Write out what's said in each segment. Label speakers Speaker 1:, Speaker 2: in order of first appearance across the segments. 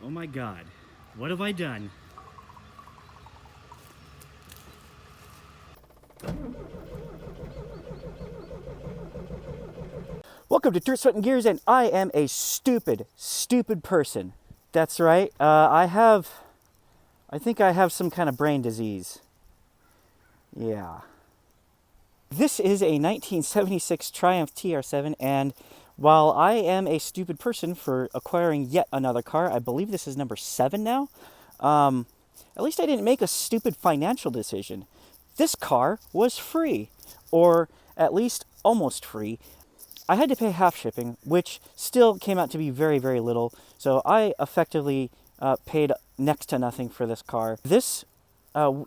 Speaker 1: Oh my God, what have I done? Welcome to Dirt, Sweat, and Gears, and I am a stupid person. That's right. I think I have some kind of brain disease. Yeah. This is a 1976 Triumph TR7, and while I am a stupid person for acquiring yet another car, I believe this is number 7 now, at least I didn't make a stupid financial decision. This car was free, or at least almost free. I had to pay half shipping, which still came out to be very, very little, so I effectively paid next to nothing for this car. This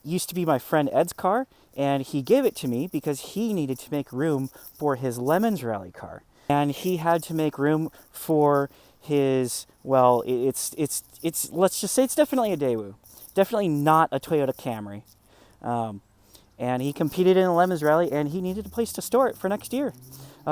Speaker 1: used to be my friend Ed's car, and he gave it to me because he needed to make room for his Lemons Rally car. And he had to make room for his, well, it's let's just say it's definitely a Daewoo. Definitely not a Toyota Camry. And he competed in the Lemons Rally, and he needed a place to store it for next year.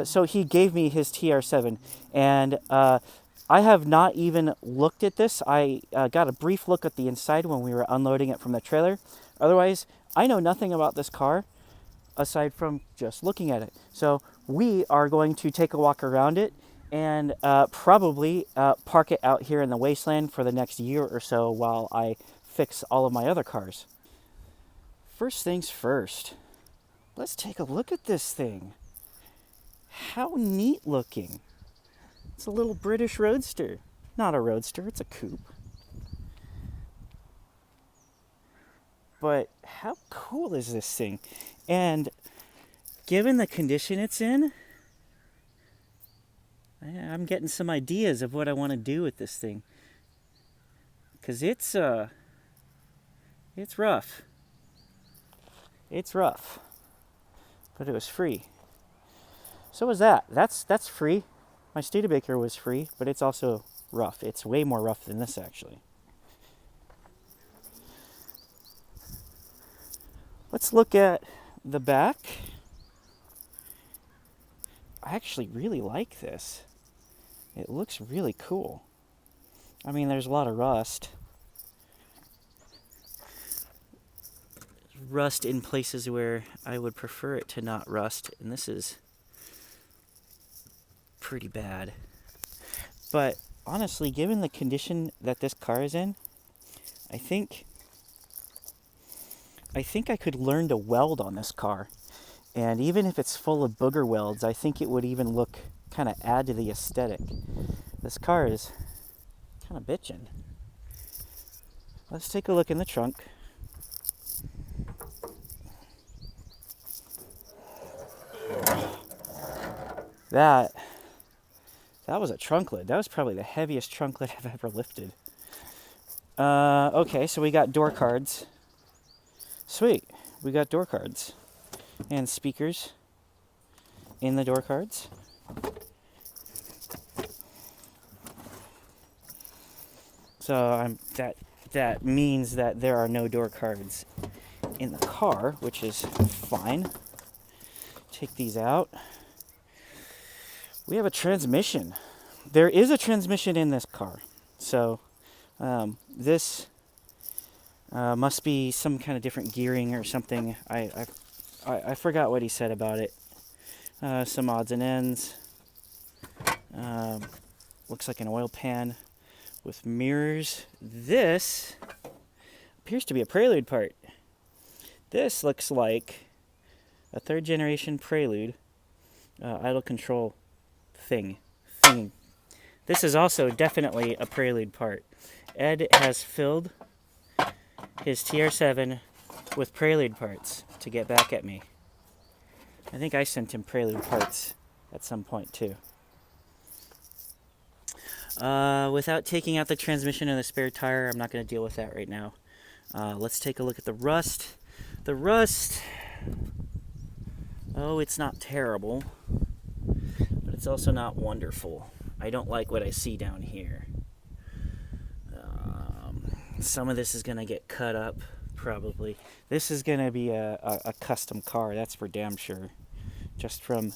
Speaker 1: So he gave me his TR7, and I have not even looked at this. I got a brief look at the inside when we were unloading it from the trailer. Otherwise, I know nothing about this car aside from just looking at it. So we are going to take a walk around it and probably park it out here in the wasteland for the next year or so while I fix all of my other cars. First things first, let's take a look at this thing. How neat looking. It's a little British roadster. Not a roadster, it's a coupe. But how cool is this thing? And given the condition it's in, I'm getting some ideas of what I want to do with this thing. Because it's rough. It's rough. But it was free. So was that. That's free. My Studebaker was free, but it's also rough. It's way more rough than this, actually. Let's look at the back. I actually really like this. It looks really cool. I mean, there's a lot of rust. Rust in places where I would prefer it to not rust, and this is pretty bad. But honestly, given the condition that this car is in, I think I could learn to weld on this car. And even if it's full of booger welds, I think it would even look kind of add to the aesthetic. This car is kind of bitchin'. Let's take a look in the trunk. That was a trunk lid. That was probably the heaviest trunk lid I've ever lifted. Okay, so we got door cards. Sweet, we got door cards. And speakers in the door cards. So that means that there are no door cards in the car, which is fine. Take these out. We have a transmission. There is a transmission in this car. So this must be some kind of different gearing or something. I forgot what he said about it. Some odds and ends. Looks like an oil pan with mirrors. This appears to be a Prelude part. This looks like a third generation Prelude idle control thing. This is also definitely a Prelude part. Ed has filled his TR7 with Prelude parts to get back at me. I think I sent him Prelude parts at some point too. Without taking out the transmission and the spare tire, I'm not going to deal with that right now. Let's take a look at the rust. The rust, oh, it's not terrible, but it's also not wonderful. I don't like what I see down here. Some of this is going to get cut up, probably. This is going to be a custom car, that's for damn sure. Just from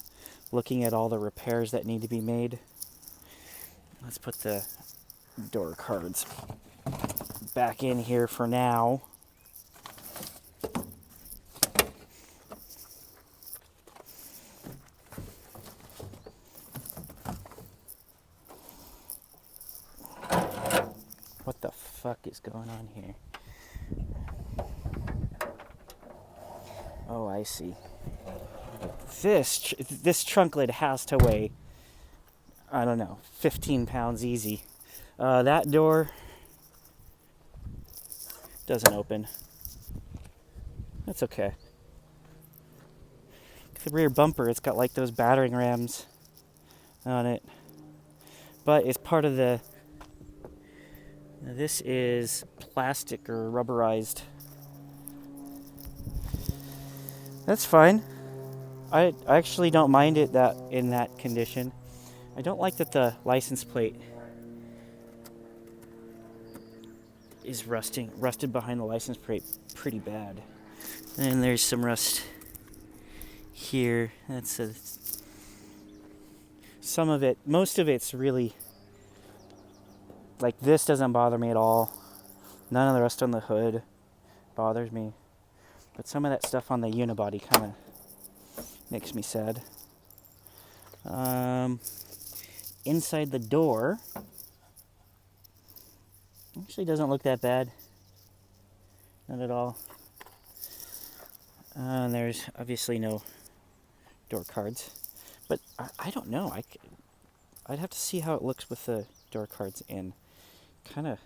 Speaker 1: looking at all the repairs that need to be made. Let's put the door cards back in here for now. What the fuck is going on here? Oh, I see. This trunk lid has to weigh, I don't know, 15 pounds easy. That door doesn't open. That's okay. The rear bumper, it's got like those battering rams on it. But it's part of the... This is plastic or rubberized. That's fine. I actually don't mind it that in that condition. I don't like that the license plate is rusted behind the license plate pretty bad. And there's some rust here. Some of it, most of it's really, like this doesn't bother me at all. None of the rust on the hood bothers me. But some of that stuff on the unibody kind of makes me sad. Inside the door, actually doesn't look that bad. Not at all. And there's obviously no door cards. But I don't know. I'd have to see how it looks with the door cards in. Kind of.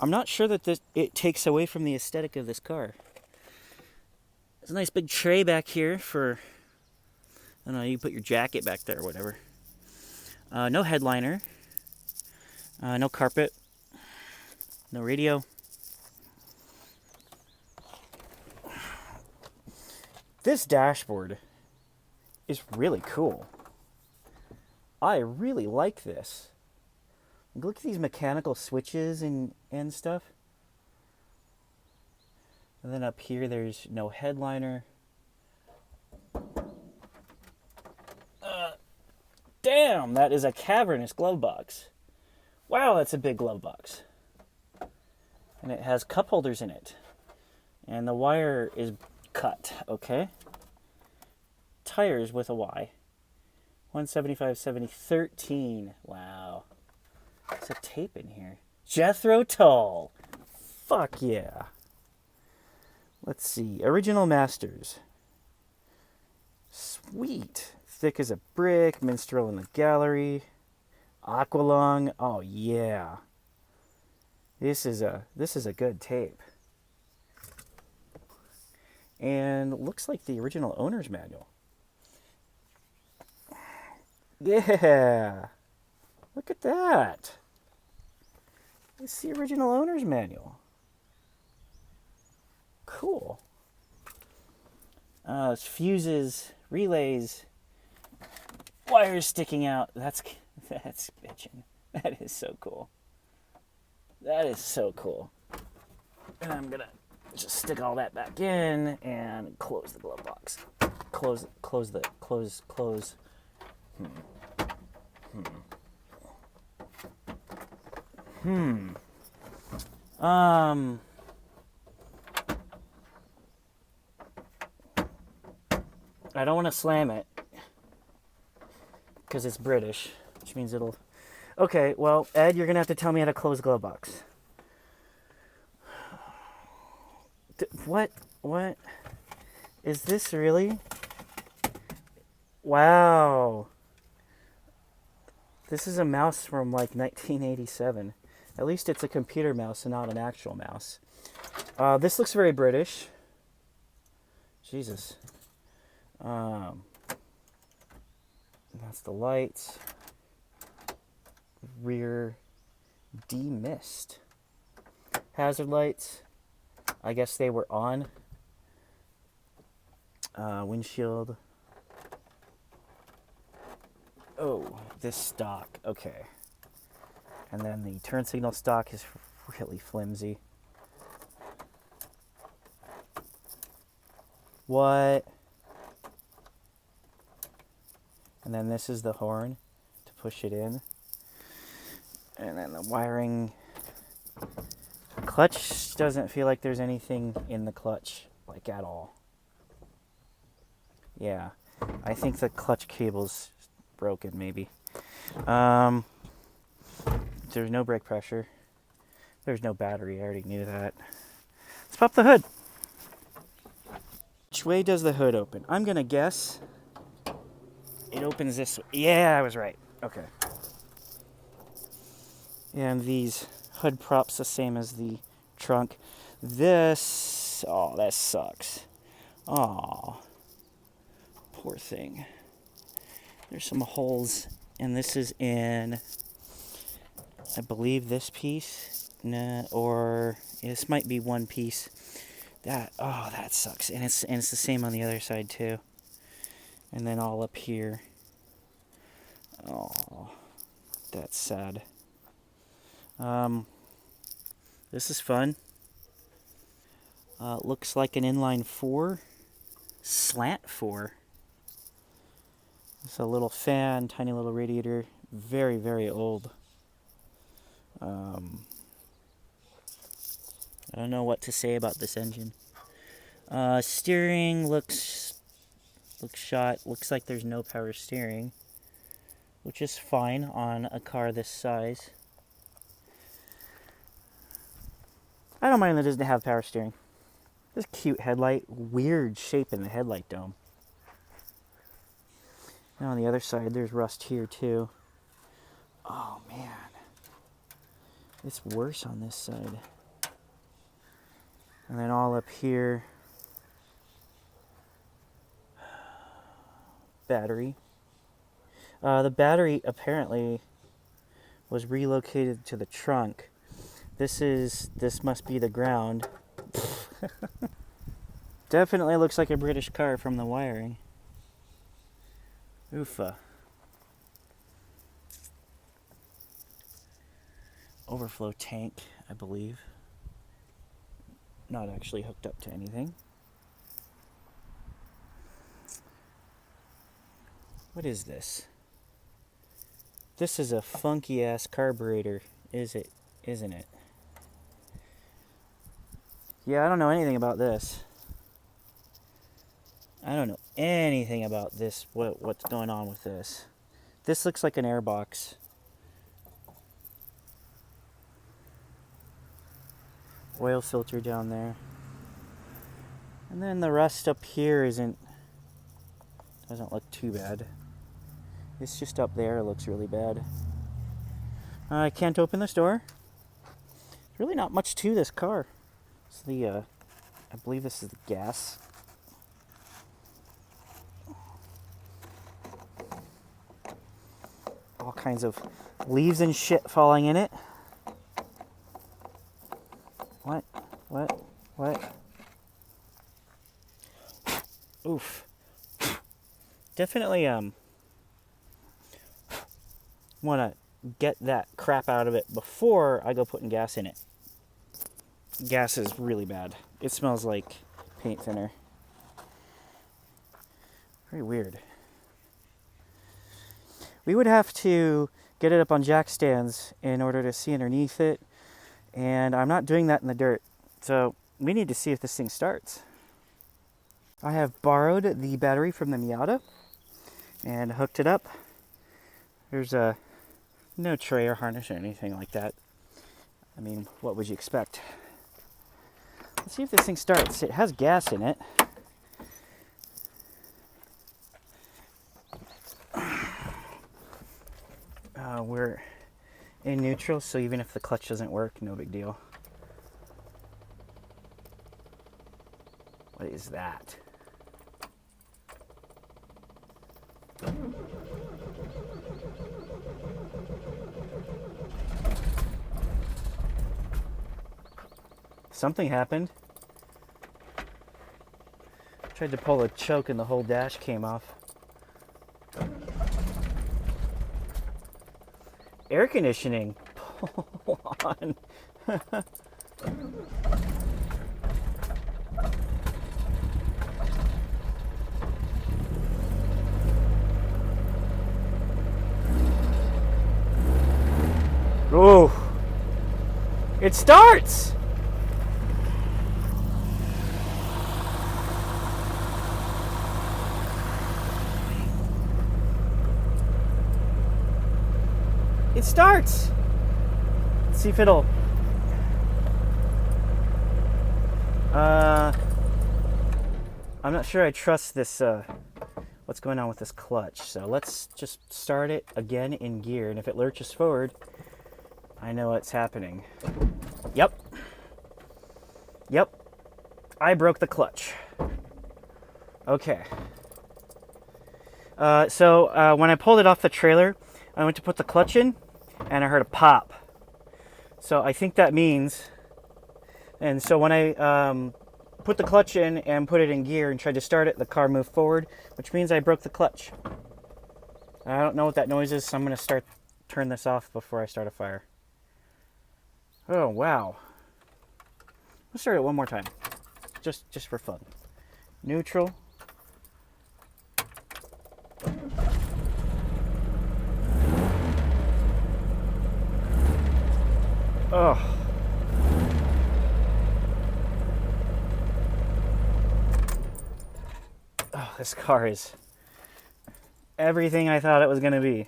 Speaker 1: I'm not sure that it takes away from the aesthetic of this car. There's a nice big tray back here for, I don't know, you put your jacket back there or whatever. No headliner. No carpet. No radio. This dashboard is really cool. I really like this. Look at these mechanical switches and stuff. And then up here there's no headliner. Damn, that is a cavernous glove box. Wow, that's a big glove box. And it has cup holders in it. And the wire is cut, okay? Tires with a Y. 175/70 13. Wow. There's a tape in here. Jethro Tull. Fuck yeah. Let's see. Original Masters. Sweet. Thick as a brick. Minstrel in the Gallery. Aqualung. Oh yeah. This is a good tape. And looks like the original owner's manual. Yeah. Look at that. It's the original owner's manual. Cool. It's fuses, relays, wires sticking out. That's bitchin'. That is so cool. That is so cool. And I'm gonna just stick all that back in and close the glove box. Close. I don't want to slam it because it's British, which means it'll... Okay, well, Ed, you're going to have to tell me how to close the glove box. What? Is this really? Wow. This is a mouse from like 1987. At least it's a computer mouse and not an actual mouse. This looks very British. Jesus. That's the lights. Rear demist. Hazard lights. I guess they were on. Windshield. Oh, this stock. Okay. And then the turn signal stock is really flimsy. What? And then this is the horn to push it in. And then the wiring. Clutch doesn't feel like there's anything in the clutch, like at all. Yeah, I think the clutch cable's broken, maybe. There's no brake pressure. There's no battery, I already knew that. Let's pop the hood. Which way does the hood open? I'm gonna guess it opens this way. Yeah, I was right. Okay. And these hood props the same as the trunk. This, oh, that sucks. Oh, poor thing. There's some holes, and this is in, I believe, this piece. Nah, or this might be one piece. That, oh, that sucks. And it's the same on the other side too. And then all up here. Oh, that's sad. This is fun. Looks like an inline 4, slant 4. It's a little fan, tiny little radiator, very, very old. I don't know what to say about this engine. Steering looks shot. Looks like there's no power steering, which is fine on a car this size. I don't mind that it doesn't have power steering. This cute headlight, weird shape in the headlight dome. And on the other side, there's rust here too. Oh man, it's worse on this side. And then all up here, battery. The battery apparently was relocated to the trunk. This must be the ground. Definitely looks like a British car from the wiring. Oofa. Overflow tank, I believe. Not actually hooked up to anything. What is this? This is a funky ass carburetor, isn't it? Yeah, I don't know anything about this. I don't know anything about this, what's going on with this. This looks like an airbox. Oil filter down there. And then the rust up here doesn't look too bad. It's just up there, it looks really bad. I can't open this door. There's really not much to this car. It's the, I believe this is the gas. All kinds of leaves and shit falling in it. What? Oof. Definitely, want to get that crap out of it before I go putting gas in it. Gas is really bad. It smells like paint thinner. Very weird. We would have to get it up on jack stands in order to see underneath it, and I'm not doing that in the dirt. So we need to see if this thing starts. I have borrowed the battery from the Miata and hooked it up. There's no tray or harness or anything like that. I mean, what would you expect? Let's see if this thing starts. It has gas in it. We're in neutral, so even if the clutch doesn't work, no big deal. What is that? Something happened. Tried to pull a choke and the whole dash came off. Air conditioning. Hold on. Ooh. It starts! It starts! Let's see if it'll... I'm not sure I trust this, what's going on with this clutch. So let's just start it again in gear. And if it lurches forward, I know what's happening. Yep. I broke the clutch. Okay. So when I pulled it off the trailer, I went to put the clutch in, and I heard a pop. So I think that means... And so when I put the clutch in and put it in gear and tried to start it, the car moved forward, which means I broke the clutch. I don't know what that noise is, so I'm going to turn this off before I start a fire. Oh, wow. Let's start it one more time, just for fun. Neutral. Oh. Oh, this car is everything I thought it was going to be.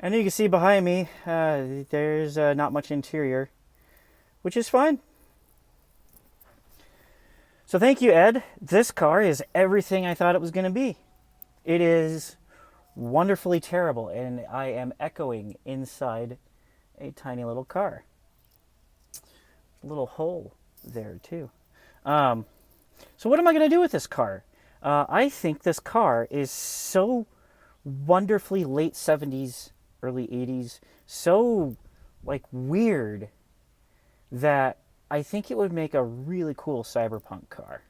Speaker 1: And you can see behind me, there's not much interior, which is fine. So thank you, Ed. This car is everything I thought it was going to be. It is wonderfully terrible, and I am echoing inside a tiny little car. A little hole there, too. So what am I going to do with this car? I think this car is so wonderfully late 70s, early 80s, so like weird that I think it would make a really cool cyberpunk car.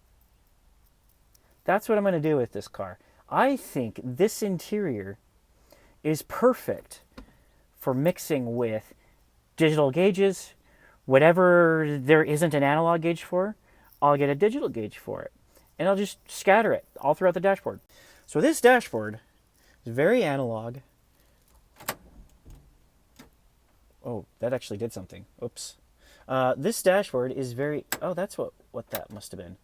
Speaker 1: That's what I'm going to do with this car. I think this interior is perfect for mixing with digital gauges. Whatever there isn't an analog gauge for, I'll get a digital gauge for it. And I'll just scatter it all throughout the dashboard. So this dashboard is very analog. Oh, that actually did something. Oops. This dashboard is very... Oh, that's what that must have been.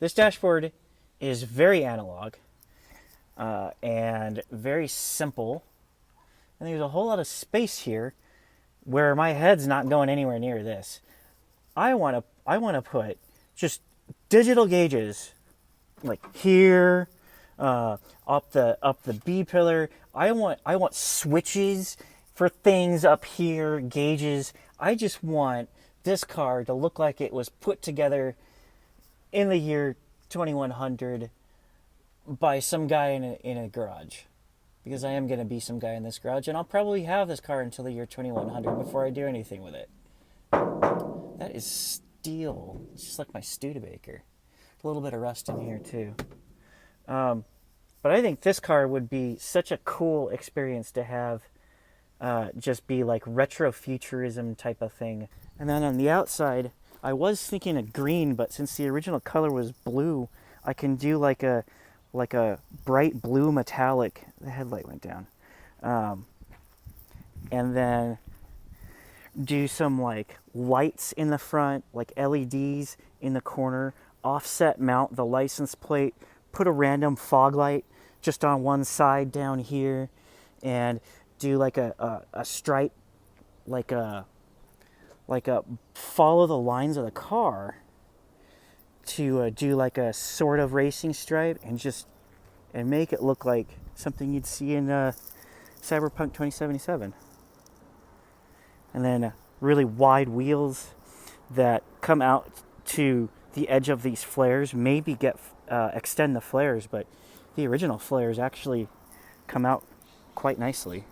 Speaker 1: This dashboard is very analog and very simple. And there's a whole lot of space here where my head's not going anywhere near this. I want to put just digital gauges like here, up the B pillar. I want switches for things up here, gauges. I just want this car to look like it was put together in the year 2100 by some guy in a garage. Because I am going to be some guy in this garage, and I'll probably have this car until the year 2100 before I do anything with it. That is steel. It's just like my Studebaker. A little bit of rust in here too. But I think this car would be such a cool experience to have just be like retrofuturism type of thing. And then on the outside, I was thinking of green, but since the original color was blue, I can do like a bright blue metallic. The headlight went down. And then do some like lights in the front, like LEDs in the corner, offset mount the license plate, put a random fog light just on one side down here, and do like a stripe, like a follow the lines of the car to do like a sort of racing stripe, and make it look like something you'd see in Cyberpunk 2077. And then really wide wheels that come out to the edge of these flares, maybe extend the flares, but the original flares actually come out quite nicely.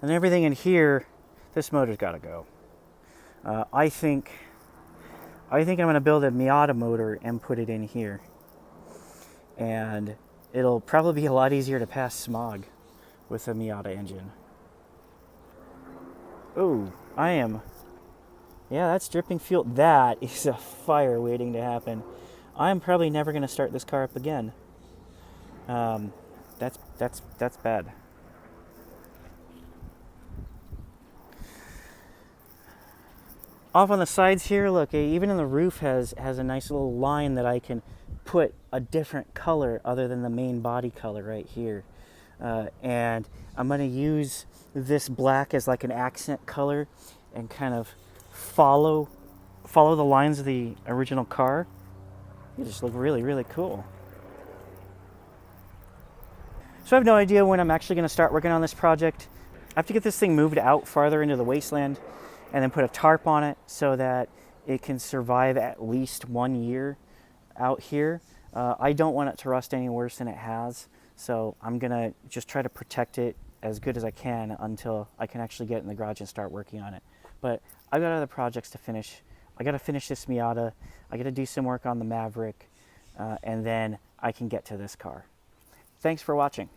Speaker 1: And everything in here, this motor's got to go. I think I'm going to build a Miata motor and put it in here. And it'll probably be a lot easier to pass smog with a Miata engine. Oh, yeah, that's dripping fuel. That is a fire waiting to happen. I'm probably never going to start this car up again. That's bad. Off on the sides here, look, even in the roof has a nice little line that I can put a different color other than the main body color right here. And I'm going to use this black as like an accent color and kind of follow the lines of the original car. They just look really, really cool. So I have no idea when I'm actually going to start working on this project. I have to get this thing moved out farther into the wasteland and then put a tarp on it so that it can survive at least 1 year out here. I don't want it to rust any worse than it has, so I'm gonna just try to protect it as good as I can until I can actually get in the garage and start working on it. But I've got other projects to finish. I gotta finish this Miata, I gotta do some work on the Maverick, and then I can get to this car. Thanks for watching.